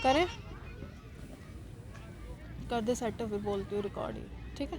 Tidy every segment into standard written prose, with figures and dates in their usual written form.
करें, कर दे सेटअप, फिर बोलती हूँ रिकॉर्ड ही, ठीक है।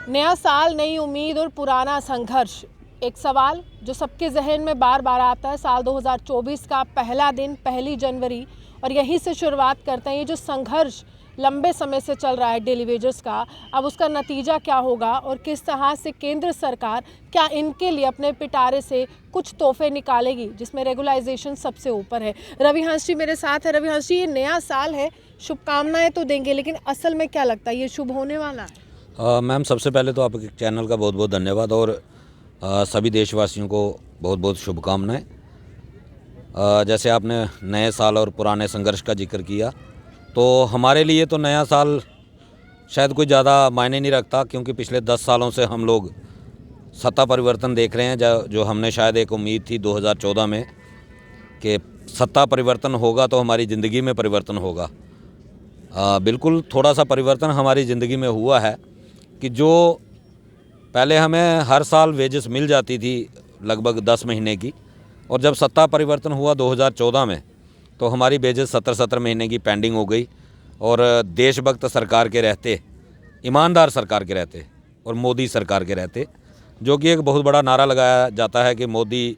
नया साल, नई उम्मीद और पुराना संघर्ष, एक सवाल जो सबके जहन में बार बार आता है। साल 2024 का पहला दिन, पहली जनवरी, और यहीं से शुरुआत करते हैं। ये जो संघर्ष लंबे समय से चल रहा है डेली वेजर्स का, अब उसका नतीजा क्या होगा और किस तरह से केंद्र सरकार क्या इनके लिए अपने पिटारे से कुछ तोहफे निकालेगी, जिसमें रेगुलाइजेशन सबसे ऊपर है। रविहंस जी मेरे साथ है। रविहंस जी, ये नया साल है, शुभकामनाएं तो देंगे, लेकिन असल में क्या लगता है, ये शुभ होने वाला है? मैम, सबसे पहले तो आपके चैनल का बहुत बहुत धन्यवाद और सभी देशवासियों को बहुत बहुत शुभकामनाएं। जैसे आपने नए साल और पुराने संघर्ष का जिक्र किया, तो हमारे लिए तो नया साल शायद कोई ज़्यादा मायने नहीं रखता, क्योंकि पिछले 10 सालों से हम लोग सत्ता परिवर्तन देख रहे हैं। जो हमने शायद एक उम्मीद थी 2014 में कि सत्ता परिवर्तन होगा तो हमारी ज़िंदगी में परिवर्तन होगा। बिल्कुल थोड़ा सा परिवर्तन हमारी ज़िंदगी में हुआ है कि जो पहले हमें हर साल वेजेस मिल जाती थी लगभग 10 महीने की, और जब सत्ता परिवर्तन हुआ 2014 में तो हमारी वेजेस 17 महीने की पेंडिंग हो गई। और देशभक्त सरकार के रहते, ईमानदार सरकार के रहते और मोदी सरकार के रहते, जो कि एक बहुत बड़ा नारा लगाया जाता है कि मोदी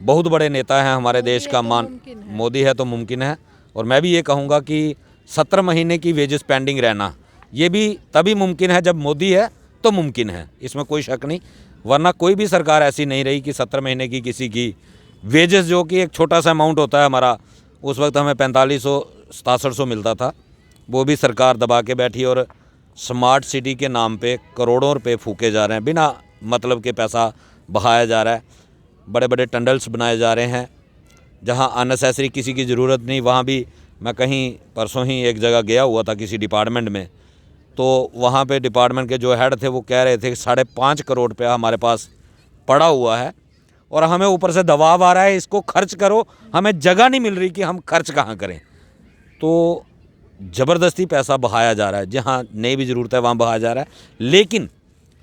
बहुत बड़े नेता हैं, हमारे देश का मान, मोदी है तो मुमकिन है। और मैं भी ये कहूँगा कि 17 महीने की वेजेस पेंडिंग रहना ये भी तभी मुमकिन है जब मोदी है तो मुमकिन है, इसमें कोई शक नहीं। वरना कोई भी सरकार ऐसी नहीं रही कि 17 महीने की किसी की वेजेस, जो कि एक छोटा सा अमाउंट होता है हमारा, उस वक्त हमें 4500-6700 मिलता था, वो भी सरकार दबा के बैठी। और स्मार्ट सिटी के नाम पे करोड़ों रुपए फूके जा रहे हैं, बिना मतलब के पैसा बहाया जा रहा है। बड़े बड़े टनल्स बनाए जा रहे हैं जहां अननेसेसरी किसी की ज़रूरत नहीं। वहाँ भी मैं कहीं परसों ही एक जगह गया हुआ था किसी डिपार्टमेंट में, तो वहाँ पे डिपार्टमेंट के जो हेड थे वो कह रहे थे कि 5.5 करोड़ रुपया हमारे पास पड़ा हुआ है और हमें ऊपर से दबाव आ रहा है, इसको खर्च करो, हमें जगह नहीं मिल रही कि हम खर्च कहाँ करें। तो ज़बरदस्ती पैसा बहाया जा रहा है, जहाँ नहीं भी ज़रूरत है वहाँ बहाया जा रहा है। लेकिन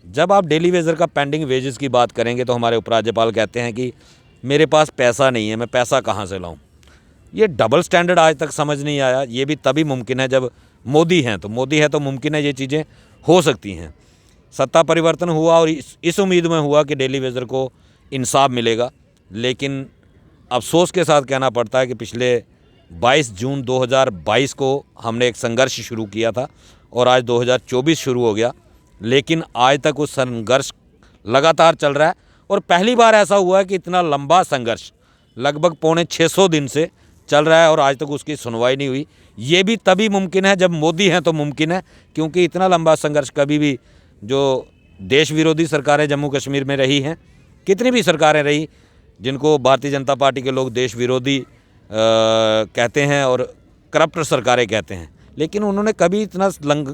जब आप डेली वेजर का पेंडिंग वेजेस की बात करेंगे तो हमारे उपराज्यपाल कहते हैं कि मेरे पास पैसा नहीं है, मैं पैसा कहाँ से लाऊं। ये डबल स्टैंडर्ड आज तक समझ नहीं आया। ये भी तभी मुमकिन है जब मोदी हैं, तो मोदी है तो मुमकिन है ये चीज़ें हो सकती हैं। सत्ता परिवर्तन हुआ और इस उम्मीद में हुआ कि डेली वेजर को इंसाफ मिलेगा, लेकिन अफसोस के साथ कहना पड़ता है कि पिछले 22 जून 2022 को हमने एक संघर्ष शुरू किया था और आज 2024 शुरू हो गया, लेकिन आज तक उस संघर्ष लगातार चल रहा है। और पहली बार ऐसा हुआ है कि इतना लंबा संघर्ष लगभग 650 दिन से चल रहा है और आज तक उसकी सुनवाई नहीं हुई। ये भी तभी मुमकिन है जब मोदी हैं तो मुमकिन है, क्योंकि इतना लंबा संघर्ष कभी भी जो देश विरोधी सरकारें जम्मू कश्मीर में रही हैं, कितनी भी सरकारें रही जिनको भारतीय जनता पार्टी के लोग देश विरोधी कहते हैं और करप्ट सरकारें कहते हैं, लेकिन उन्होंने कभी इतना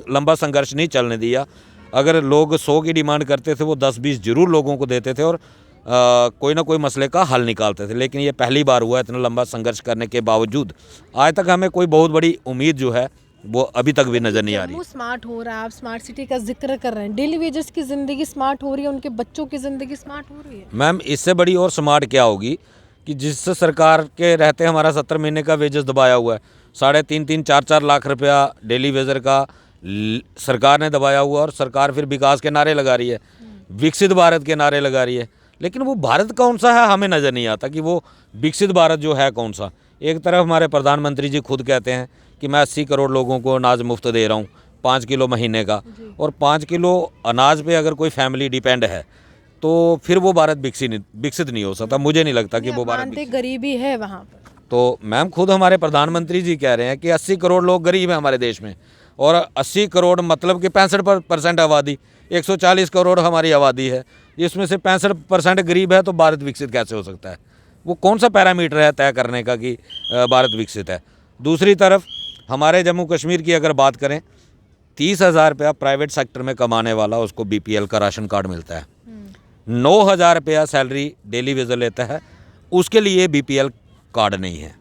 लंबा संघर्ष नहीं चलने दिया। अगर लोग 100 की डिमांड करते थे वो 10-20 जरूर लोगों को देते थे और कोई ना कोई मसले का हल निकालते थे। लेकिन ये पहली बार हुआ इतना लंबा संघर्ष करने के बावजूद आज तक हमें कोई बहुत बड़ी उम्मीद जो है वो अभी तक भी नज़र नहीं आ रही। स्मार्ट हो रहा है, आप स्मार्ट सिटी का जिक्र कर रहे हैं, डेली वेजर्स की ज़िंदगी स्मार्ट हो रही है, उनके बच्चों की ज़िंदगी स्मार्ट हो रही है। मैम, इससे बड़ी और स्मार्ट क्या होगी कि जिस सरकार के रहते हमारा 70 महीने का वेजेस दबाया हुआ है, 3.5-4 लाख रुपया डेली वेजर का सरकार ने दबाया हुआ, और सरकार फिर विकास के नारे लगा रही है, विकसित भारत के नारे लगा रही है, लेकिन वो भारत कौन सा है हमें नज़र नहीं आता कि वो विकसित भारत जो है कौन सा। एक तरफ हमारे प्रधानमंत्री जी खुद कहते हैं कि मैं 80 करोड़ लोगों को अनाज मुफ्त दे रहा हूँ 5 किलो महीने का, और 5 किलो अनाज पे अगर कोई फैमिली डिपेंड है तो फिर वो भारत विकसित नहीं हो सकता। मुझे नहीं लगता कि वो भारत गरीबी है वहाँ पर। तो मैम, खुद हमारे प्रधानमंत्री जी कह रहे हैं कि 80 करोड़ लोग गरीब हैं हमारे देश में, और 80 करोड़ मतलब कि 65% आबादी, 140 करोड़ हमारी आबादी है, इसमें से 65% गरीब है, तो भारत विकसित कैसे हो सकता है? वो कौन सा पैरामीटर है तय करने का कि भारत विकसित है? दूसरी तरफ हमारे जम्मू कश्मीर की अगर बात करें, 30,000 रुपया प्राइवेट सेक्टर में कमाने वाला उसको BPL का राशन कार्ड मिलता है, 9,000 रुपया सैलरी डेली वेजर लेता है, उसके लिए BPL कार्ड नहीं है।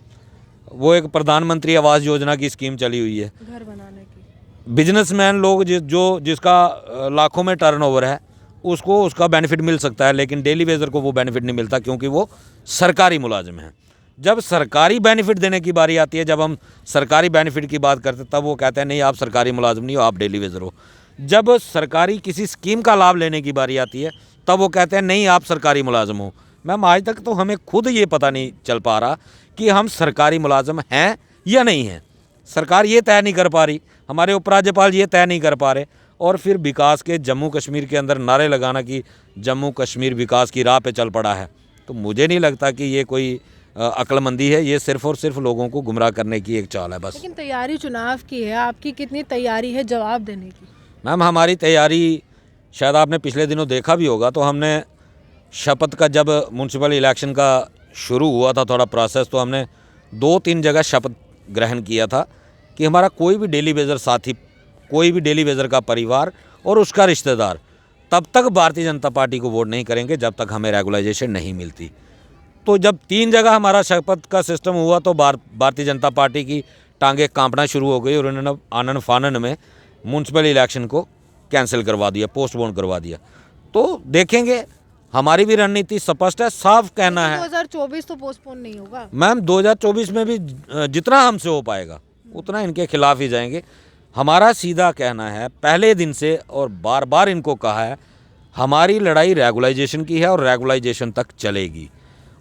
वो एक प्रधानमंत्री आवास योजना की स्कीम चली हुई है घर बनाने की। बिजनेसमैन लोग जिसका लाखों में टर्नओवर है उसको उसका बेनिफिट मिल सकता है, लेकिन डेली वेजर को वो बेनिफिट नहीं मिलता क्योंकि वो सरकारी मुलाजिम हैं। जब सरकारी बेनिफिट देने की बारी आती है, जब हम सरकारी बेनिफिट की बात करते हैं, तब वो कहते हैं नहीं आप सरकारी मुलाजिम नहीं हो, आप डेली वेजर हो। जब सरकारी किसी स्कीम का लाभ लेने की बारी आती है, तब वो कहते हैं नहीं आप सरकारी मुलाजिम हो। मैम आज तक तो हमें खुद ये पता नहीं चल पा रहा कि हम सरकारी मुलाजिम हैं या नहीं हैं। सरकार ये तय नहीं कर पा रही, हमारे उपराज्यपाल ये तय नहीं कर पा रहे, और फिर विकास के जम्मू कश्मीर के अंदर नारे लगाना कि जम्मू कश्मीर विकास की राह पे चल पड़ा है, तो मुझे नहीं लगता कि ये कोई अक्लमंदी है। ये सिर्फ और सिर्फ लोगों को गुमराह करने की एक चाल है बस। लेकिन तैयारी चुनाव की है, आपकी कितनी तैयारी है जवाब देने की? मैम हमारी तैयारी, शायद आपने पिछले दिनों देखा भी होगा, तो हमने शपथ का, जब म्यूनसिपल इलेक्शन का शुरू हुआ था थोड़ा प्रोसेस, तो हमने 2-3 जगह शपथ ग्रहण किया था कि हमारा कोई भी डेली वेजर साथी, कोई भी डेली वेजर का परिवार और उसका रिश्तेदार तब तक भारतीय जनता पार्टी को वोट नहीं करेंगे जब तक हमें रेगुलाइजेशन नहीं मिलती। तो जब 3 जगह हमारा शपथ का सिस्टम हुआ तो भारतीय जनता पार्टी की टांगें कांपना शुरू हो गई और उन्होंने आनन फानन में म्यूनसिपल इलेक्शन को कैंसिल करवा दिया, पोस्टपोन करवा दिया। तो देखेंगे, हमारी भी रणनीति स्पष्ट है, साफ कहना है। 2024 तो पोस्टपोन नहीं होगा मैम, 2024 में भी जितना हमसे हो पाएगा उतना इनके खिलाफ ही जाएंगे। हमारा सीधा कहना है, पहले दिन से और बार बार इनको कहा है, हमारी लड़ाई रेगुलाइजेशन की है और रेगुलाइजेशन तक चलेगी।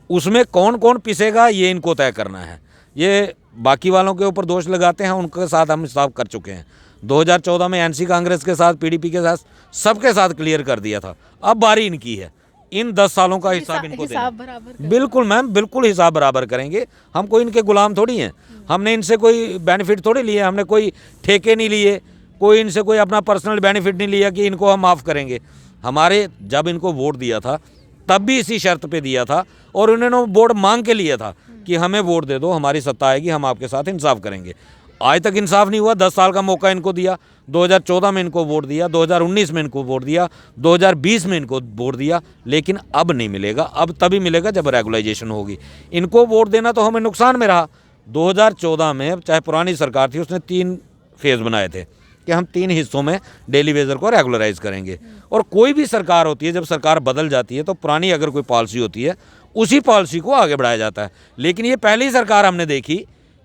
उसमें कौन कौन पिसेगा ये इनको तय करना है। ये बाकी वालों के ऊपर दोष लगाते हैं, उनके साथ हम हिसाब कर चुके हैं। 2014 में एनसी कांग्रेस के साथ, पीडीपी के साथ, सबके साथ क्लियर कर दिया था। अब बारी इनकी है, इन 10 सालों का हिसाब इनको देना। बराबर बिल्कुल मैम, बिल्कुल हिसाब बराबर करेंगे। हम कोई इनके गुलाम थोड़ी हैं, हमने इनसे कोई बेनिफिट थोड़ी लिए, हमने कोई ठेके नहीं लिए, कोई इनसे कोई अपना पर्सनल बेनिफिट नहीं लिया कि इनको हम माफ़ करेंगे। हमारे जब इनको वोट दिया था तब भी इसी शर्त पे दिया था और उन्होंने वोट मांग के लिया था कि हमें वोट दे दो, हमारी सत्ता आएगी, हम आपके साथ इंसाफ करेंगे। आज तक इंसाफ नहीं हुआ। 10 साल का मौका इनको दिया, 2014 में इनको वोट दिया, 2019 में इनको वोट दिया, 2020 में इनको वोट दिया, लेकिन अब नहीं मिलेगा। अब तभी मिलेगा जब रेगुलाइजेशन होगी। इनको वोट देना तो हमें नुकसान में रहा। 2014 में चाहे पुरानी सरकार थी, उसने 3 फेज़ बनाए थे कि हम 3 हिस्सों में डेली वेजर को रेगुलराइज करेंगे। और कोई भी सरकार होती है, जब सरकार बदल जाती है तो पुरानी अगर कोई पॉलिसी होती है उसी पॉलिसी को आगे बढ़ाया जाता है। लेकिन ये पहली सरकार हमने देखी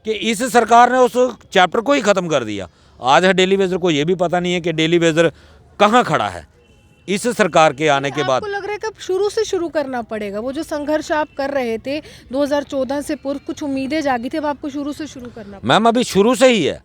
कि इस सरकार ने उस चैप्टर को ही ख़त्म कर दिया। आज है डेली वेजर को ये भी पता नहीं है कि डेली वेजर कहाँ खड़ा है इस सरकार के आने के बाद। आपको लग रहा है कि अब शुरू से शुरू करना पड़ेगा? वो जो संघर्ष आप कर रहे थे 2014 से पूर्व, कुछ उम्मीदें जागी थी, अब आपको शुरू से शुरू करना पड़ेगा? मैम अभी शुरू से ही है,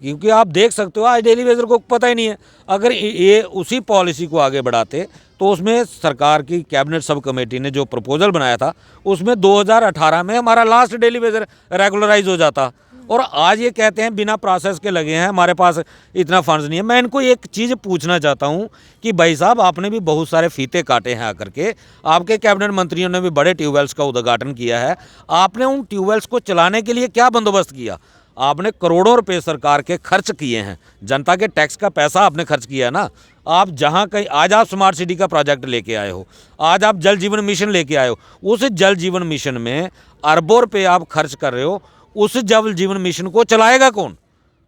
क्योंकि आप देख सकते हो आज डेली वेजर को पता ही नहीं है। अगर ये उसी पॉलिसी को आगे बढ़ाते तो उसमें सरकार की कैबिनेट सब कमेटी ने जो प्रपोजल बनाया था उसमें 2018 में हमारा लास्ट डेली वेजर रेगुलराइज हो जाता। और आज ये कहते हैं बिना प्रोसेस के लगे हैं, हमारे पास इतना फंड्स नहीं है। मैं इनको एक चीज़ पूछना चाहता हूँ कि भाई साहब, आपने भी बहुत सारे फीते काटे हैं आकर के, आपके कैबिनेट मंत्रियों ने भी बड़े ट्यूबवेल्स का उद्घाटन किया है, आपने उन ट्यूबवेल्स को चलाने के लिए क्या बंदोबस्त किया? आपने करोड़ों रुपए सरकार के खर्च किए हैं, जनता के टैक्स का पैसा आपने खर्च किया है ना। आप जहाँ कहीं, आज आप स्मार्ट सिटी का प्रोजेक्ट लेके आए हो, आज आप जल जीवन मिशन लेके आए हो, उस जल जीवन मिशन में अरबों रुपए आप खर्च कर रहे हो, उस जल जीवन मिशन को चलाएगा कौन?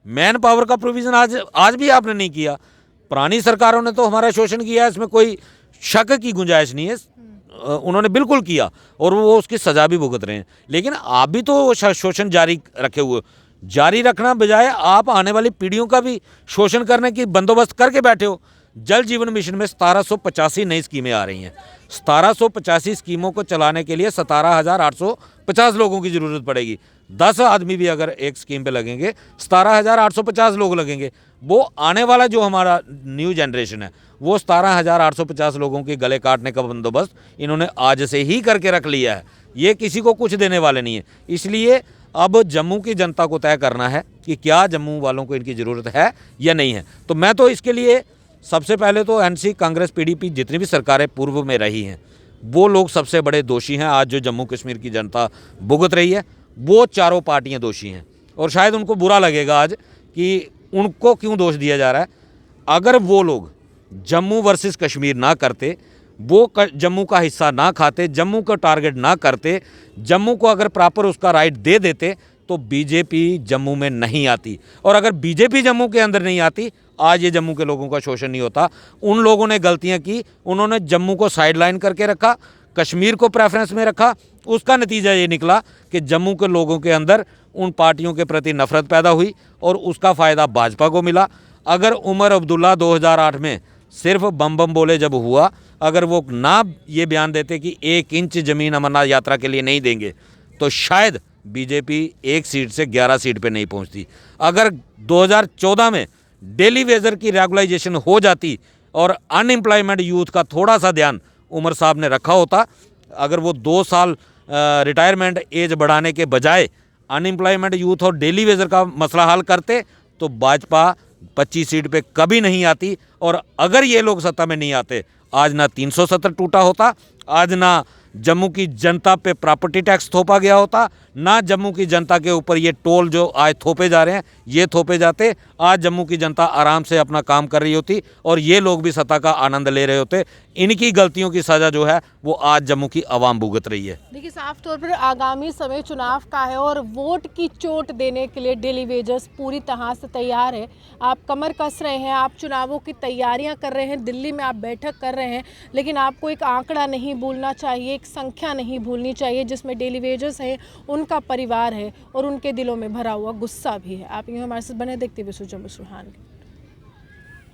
मैन पावर का प्रोविज़न आज भी आपने नहीं किया। पुरानी सरकारों ने तो हमारा शोषण किया है, इसमें कोई शक की गुंजाइश नहीं है, उन्होंने बिल्कुल किया और वो उसकी सज़ा भी भुगत रहे हैं। लेकिन आप भी तो शोषण जारी रखे हुए, जारी रखना बजाय आप आने वाली पीढ़ियों का भी शोषण करने की बंदोबस्त करके बैठे हो। जल जीवन मिशन में 1785 नई स्कीमें आ रही हैं। 1785 स्कीमों को चलाने के लिए 17,850 लोगों की ज़रूरत पड़ेगी। 10 आदमी भी अगर एक स्कीम पे लगेंगे, 17,850 लोग लगेंगे। वो आने वाला जो हमारा न्यू जनरेशन है, वो 17,850 लोगों के गले काटने का बंदोबस्त इन्होंने आज से ही करके रख लिया है। ये किसी को कुछ देने वाले नहीं है। इसलिए अब जम्मू की जनता को तय करना है कि क्या जम्मू वालों को इनकी ज़रूरत है या नहीं है। तो मैं तो इसके लिए सबसे पहले तो एनसी, कांग्रेस, पीडीपी जितनी भी सरकारें पूर्व में रही हैं, वो लोग सबसे बड़े दोषी हैं। आज जो जम्मू कश्मीर की जनता भुगत रही है, वो चारों पार्टियां दोषी हैं। और शायद उनको बुरा लगेगा आज कि उनको क्यों दोष दिया जा रहा है। अगर वो लोग जम्मू वर्सेस कश्मीर ना करते, वो जम्मू का हिस्सा ना खाते, जम्मू का टारगेट ना करते, जम्मू को अगर प्रॉपर उसका राइट दे देते, तो बीजेपी जम्मू में नहीं आती। और अगर बीजेपी जम्मू के अंदर नहीं आती, आज ये जम्मू के लोगों का शोषण नहीं होता। उन लोगों ने गलतियां की, उन्होंने जम्मू को साइडलाइन करके रखा, कश्मीर को प्रेफरेंस में रखा उसका नतीजा ये निकला कि जम्मू के लोगों के अंदर उन पार्टियों के प्रति नफरत पैदा हुई और उसका फ़ायदा भाजपा को मिला। अगर उमर अब्दुल्ला 2008 में सिर्फ बम बम बोले जब हुआ, अगर वो ना ये बयान देते कि 1 इंच ज़मीन अमरनाथ यात्रा के लिए नहीं देंगे, तो शायद बीजेपी 1 सीट से 11 सीट पे नहीं पहुंचती। अगर 2014 में डेली वेजर की रेगुलाइजेशन हो जाती और अनएम्प्लॉयमेंट यूथ का थोड़ा सा ध्यान उमर साहब ने रखा होता, अगर वो 2 साल रिटायरमेंट एज बढ़ाने के बजाय अनएम्प्लॉयमेंट यूथ और डेली वेजर का मसला हल करते, तो भाजपा 25 सीट पे कभी नहीं आती। और अगर ये लोग सत्ता में नहीं आते, आज ना 370 टूटा होता, आज ना जम्मू की जनता पे प्रॉपर्टी टैक्स थोपा गया होता, ना जम्मू की जनता के ऊपर ये टोल जो आज थोपे जा रहे हैं ये थोपे जाते। आज जम्मू की जनता आराम से अपना काम कर रही होती और ये लोग भी सत्ता का आनंद ले रहे होते। इनकी गलतियों की सज़ा जो है वो आज जम्मू की आवाम भुगत रही है। देखिए, साफ तौर पर आगामी समय चुनाव का है और वोट की चोट देने के लिए डेली वेजर्स पूरी तरह से तैयार है। आप कमर कस रहे हैं, आप चुनावों की तैयारियां कर रहे हैं, दिल्ली में आप बैठक कर रहे हैं, लेकिन आपको एक आंकड़ा नहीं भूलना चाहिए, एक संख्या नहीं भूलनी चाहिए जिसमें डेली वेजर्स हैं, उनका परिवार है और उनके दिलों में भरा हुआ गुस्सा भी है। आप यूँ हमारे साथ बने, देखते हुए जम्मू सुहान।